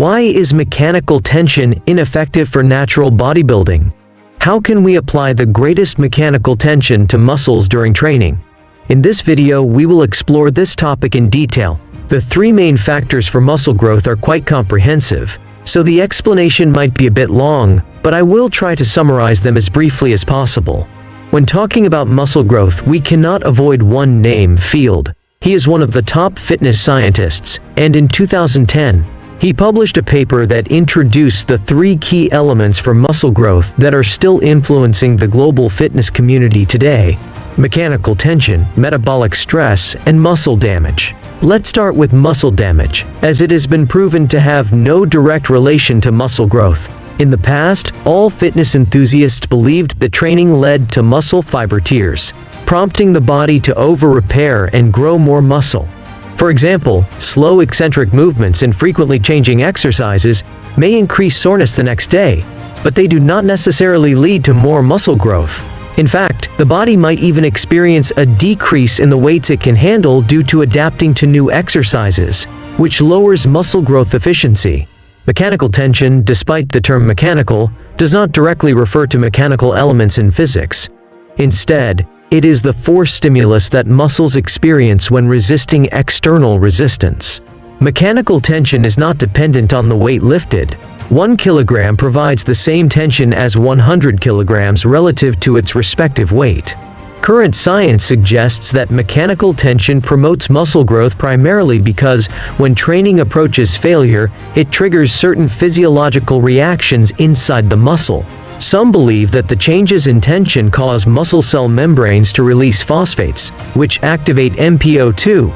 Why is mechanical tension ineffective for natural bodybuilding? How can we apply the greatest mechanical tension to muscles during training? In this video, we will explore this topic in detail. The three main factors for muscle growth are quite comprehensive, so the explanation might be a bit long, but I will try to summarize them as briefly as possible. When talking about muscle growth, we cannot avoid one name, Field. He is one of the top fitness scientists, and in 2010, he published a paper that introduced the three key elements for muscle growth that are still influencing the global fitness community today: mechanical tension, metabolic stress, and muscle damage. Let's start with muscle damage, as it has been proven to have no direct relation to muscle growth. In the past, all fitness enthusiasts believed that training led to muscle fiber tears, prompting the body to over-repair and grow more muscle. For example, slow eccentric movements and frequently changing exercises may increase soreness the next day, but they do not necessarily lead to more muscle growth. In fact, the body might even experience a decrease in the weights it can handle due to adapting to new exercises, which lowers muscle growth efficiency. Mechanical tension, despite the term mechanical, does not directly refer to mechanical elements in physics. Instead, it is the force stimulus that muscles experience when resisting external resistance. Mechanical tension is not dependent on the weight lifted. 1 kilogram provides the same tension as 100 kilograms relative to its respective weight. Current science suggests that mechanical tension promotes muscle growth primarily because when training approaches failure, it triggers certain physiological reactions inside the muscle. Some believe that the changes in tension cause muscle cell membranes to release phosphates, which activate MPO2,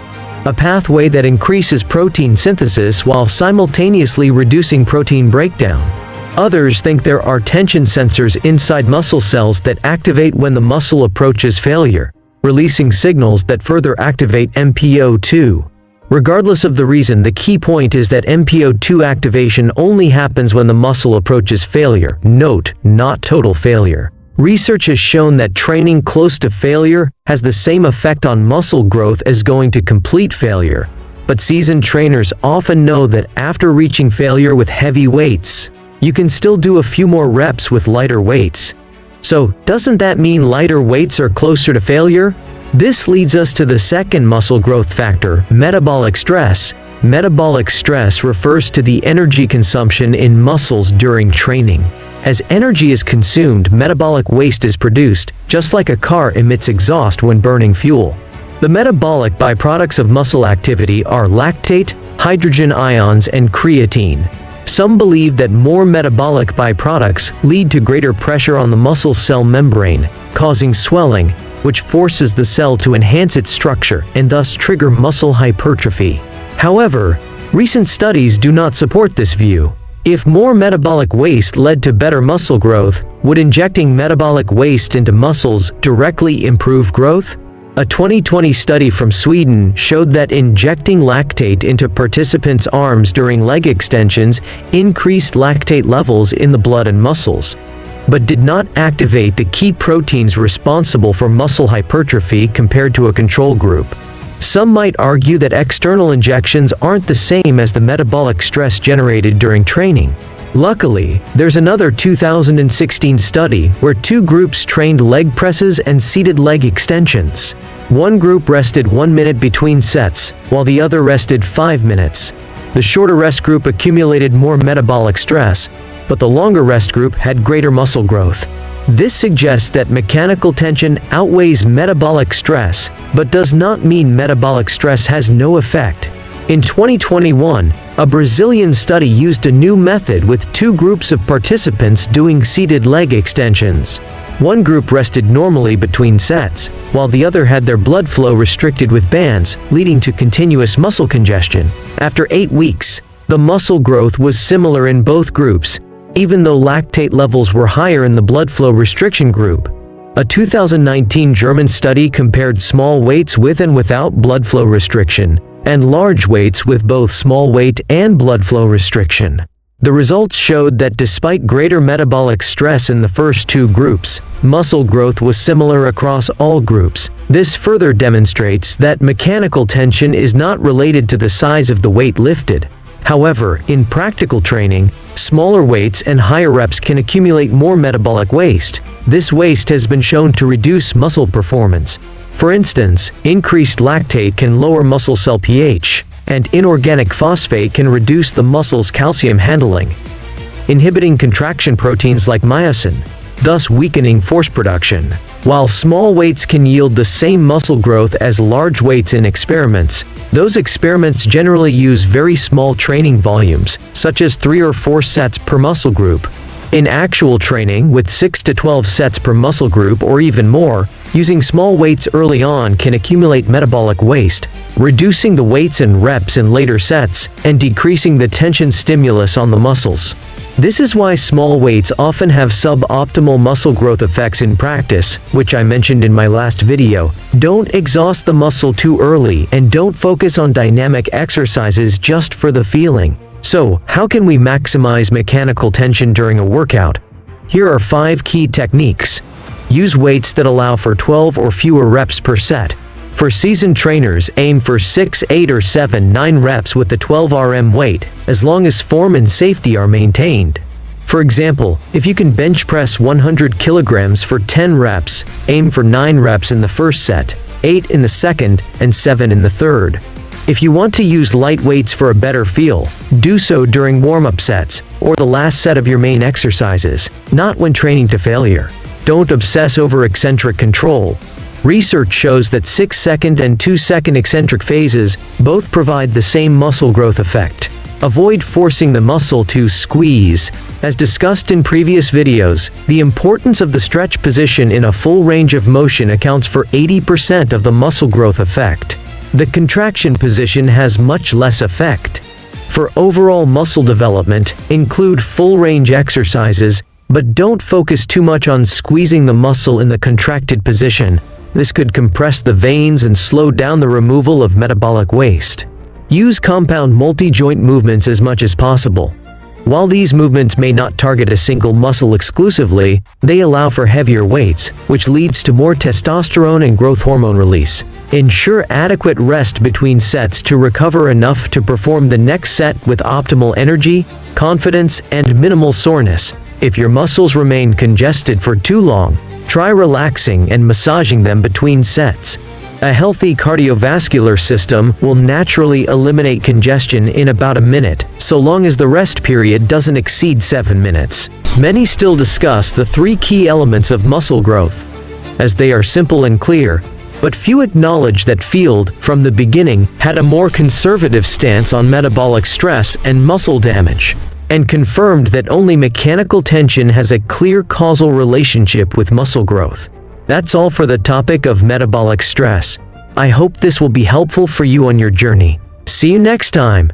a pathway that increases protein synthesis while simultaneously reducing protein breakdown. Others think there are tension sensors inside muscle cells that activate when the muscle approaches failure, releasing signals that further activate MPO2. Regardless of the reason, the key point is that MPO2 activation only happens when the muscle approaches failure. Note, not total failure. Research has shown that training close to failure has the same effect on muscle growth as going to complete failure. But seasoned trainers often know that after reaching failure with heavy weights, you can still do a few more reps with lighter weights. So, doesn't that mean lighter weights are closer to failure? This leads us to the second muscle growth factor, metabolic stress. Metabolic stress refers to the energy consumption in muscles during training. As energy is consumed, metabolic waste is produced, just like a car emits exhaust when burning fuel. The metabolic byproducts of muscle activity are lactate, hydrogen ions, and creatine. Some believe that more metabolic byproducts lead to greater pressure on the muscle cell membrane, causing swelling, which forces the cell to enhance its structure and thus trigger muscle hypertrophy. However, recent studies do not support this view. If more metabolic waste led to better muscle growth, would injecting metabolic waste into muscles directly improve growth? A 2020 study from Sweden showed that injecting lactate into participants' arms during leg extensions increased lactate levels in the blood and muscles, but did not activate the key proteins responsible for muscle hypertrophy compared to a control group. Some might argue that external injections aren't the same as the metabolic stress generated during training. Luckily, there's another 2016 study where two groups trained leg presses and seated leg extensions. One group rested 1 minute between sets, while the other rested 5 minutes. The shorter rest group accumulated more metabolic stress, but the longer rest group had greater muscle growth. This suggests that mechanical tension outweighs metabolic stress, but does not mean metabolic stress has no effect. In 2021, a Brazilian study used a new method with two groups of participants doing seated leg extensions. One group rested normally between sets, while the other had their blood flow restricted with bands, leading to continuous muscle congestion. After 8 weeks, the muscle growth was similar in both groups, even though lactate levels were higher in the blood flow restriction group. A 2019 German study compared small weights with and without blood flow restriction, and large weights with both small weight and blood flow restriction. The results showed that despite greater metabolic stress in the first two groups, muscle growth was similar across all groups. This further demonstrates that mechanical tension is not related to the size of the weight lifted. However, in practical training, smaller weights and higher reps can accumulate more metabolic waste. This waste has been shown to reduce muscle performance. For instance, increased lactate can lower muscle cell pH, and inorganic phosphate can reduce the muscle's calcium handling, inhibiting contraction proteins like myosin, thus weakening force production. While small weights can yield the same muscle growth as large weights in experiments, those experiments generally use very small training volumes, such as 3 or 4 sets per muscle group. In actual training, with 6 to 12 sets per muscle group or even more, using small weights early on can accumulate metabolic waste, reducing the weights and reps in later sets, and decreasing the tension stimulus on the muscles. This is why small weights often have suboptimal muscle growth effects in practice, which I mentioned in my last video. Don't exhaust the muscle too early, and don't focus on dynamic exercises just for the feeling. So, how can we maximize mechanical tension during a workout? Here are 5 key techniques. Use weights that allow for 12 or fewer reps per set. For seasoned trainers, aim for 6, 8, or 7, 9 reps with the 12 RM weight, as long as form and safety are maintained. For example, if you can bench press 100 kilograms for 10 reps, aim for 9 reps in the first set, 8 in the second, and 7 in the third. If you want to use light weights for a better feel, do so during warm-up sets, or the last set of your main exercises, not when training to failure. Don't obsess over eccentric control. Research shows that 6-second and 2-second eccentric phases both provide the same muscle growth effect. Avoid forcing the muscle to squeeze. As discussed in previous videos, the importance of the stretch position in a full range of motion accounts for 80% of the muscle growth effect. The contraction position has much less effect. For overall muscle development, include full range exercises, but don't focus too much on squeezing the muscle in the contracted position. This could compress the veins and slow down the removal of metabolic waste. Use compound multi-joint movements as much as possible. While these movements may not target a single muscle exclusively, they allow for heavier weights, which leads to more testosterone and growth hormone release. Ensure adequate rest between sets to recover enough to perform the next set with optimal energy, confidence, and minimal soreness. If your muscles remain congested for too long, try relaxing and massaging them between sets. A healthy cardiovascular system will naturally eliminate congestion in about a minute, so long as the rest period doesn't exceed 7 minutes. Many still discuss the 3 key elements of muscle growth, as they are simple and clear, but few acknowledge that Field, from the beginning, had a more conservative stance on metabolic stress and muscle damage, and confirmed that only mechanical tension has a clear causal relationship with muscle growth. That's all for the topic of metabolic stress. I hope this will be helpful for you on your journey. See you next time.